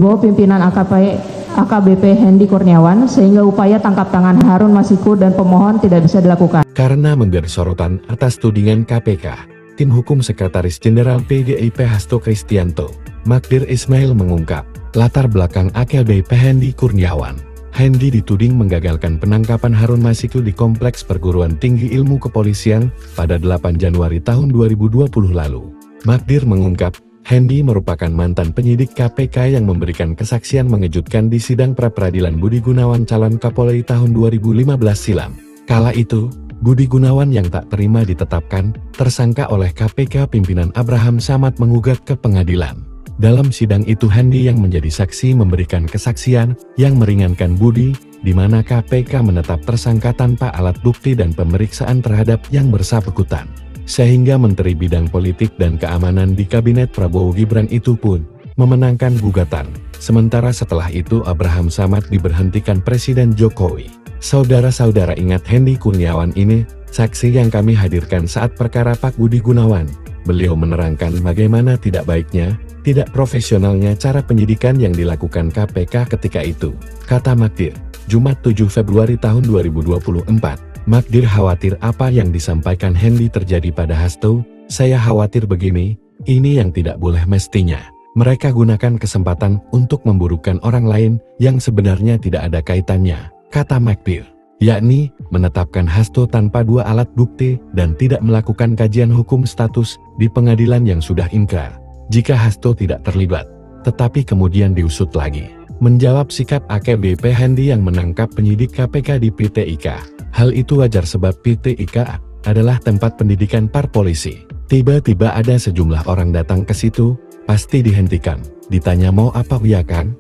bahwa pimpinan AKBP Hendy Kurniawan sehingga upaya tangkap tangan Harun Masiku dan pemohon tidak bisa dilakukan. Karena memberi sorotan atas tudingan KPK, tim hukum Sekretaris Jenderal PDIP Hasto Kristianto, Magdir Ismail mengungkap latar belakang AKBP Hendy Kurniawan. Hendy dituding menggagalkan penangkapan Harun Masiku di Kompleks Perguruan Tinggi Ilmu Kepolisian pada 8 Januari tahun 2020 lalu. Magdir mengungkap, Hendy merupakan mantan penyidik KPK yang memberikan kesaksian mengejutkan di sidang pra-peradilan Budi Gunawan calon Kapolri tahun 2015 silam. Kala itu, Budi Gunawan yang tak terima ditetapkan tersangka oleh KPK pimpinan Abraham Samad menggugat ke pengadilan. Dalam sidang itu Hendy yang menjadi saksi memberikan kesaksian yang meringankan Budi, di mana KPK menetap tersangka tanpa alat bukti dan pemeriksaan terhadap yang bersangkutan. Sehingga Menteri Bidang Politik dan Keamanan di Kabinet Prabowo Gibran itu pun memenangkan gugatan. Sementara setelah itu Abraham Samad diberhentikan Presiden Jokowi. Saudara-saudara ingat Hendy Kurniawan ini, saksi yang kami hadirkan saat perkara Pak Budi Gunawan. Beliau menerangkan bagaimana tidak baiknya, tidak profesionalnya cara penyidikan yang dilakukan KPK ketika itu. Kata Magdir, Jumat 7 Februari tahun 2024, Magdir khawatir apa yang disampaikan Hendy terjadi pada Hasto. Saya khawatir begini, ini yang tidak boleh mestinya. Mereka gunakan kesempatan untuk memburukan orang lain yang sebenarnya tidak ada kaitannya, kata Magdir. Yakni, menetapkan Hasto tanpa dua alat bukti dan tidak melakukan kajian hukum status di pengadilan yang sudah ingkar. Jika Hasto tidak terlibat, tetapi kemudian diusut lagi. Menjawab sikap AKBP Hendy yang menangkap penyidik KPK di PTIK. Hal itu wajar sebab PTIK adalah tempat pendidikan para polisi. Tiba-tiba ada sejumlah orang datang ke situ, pasti dihentikan. Ditanya mau apa ya kan?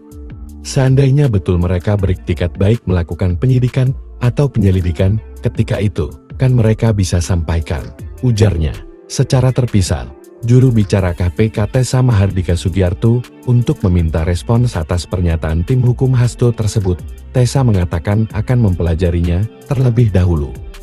Seandainya betul mereka beriktikat baik melakukan penyidikan atau penyelidikan, ketika itu, kan mereka bisa sampaikan, ujarnya. Secara terpisah, juru bicara KPK Tessa Mahardika Sugiarto untuk meminta respons atas pernyataan tim hukum Hasto tersebut. Tessa mengatakan akan mempelajarinya terlebih dahulu.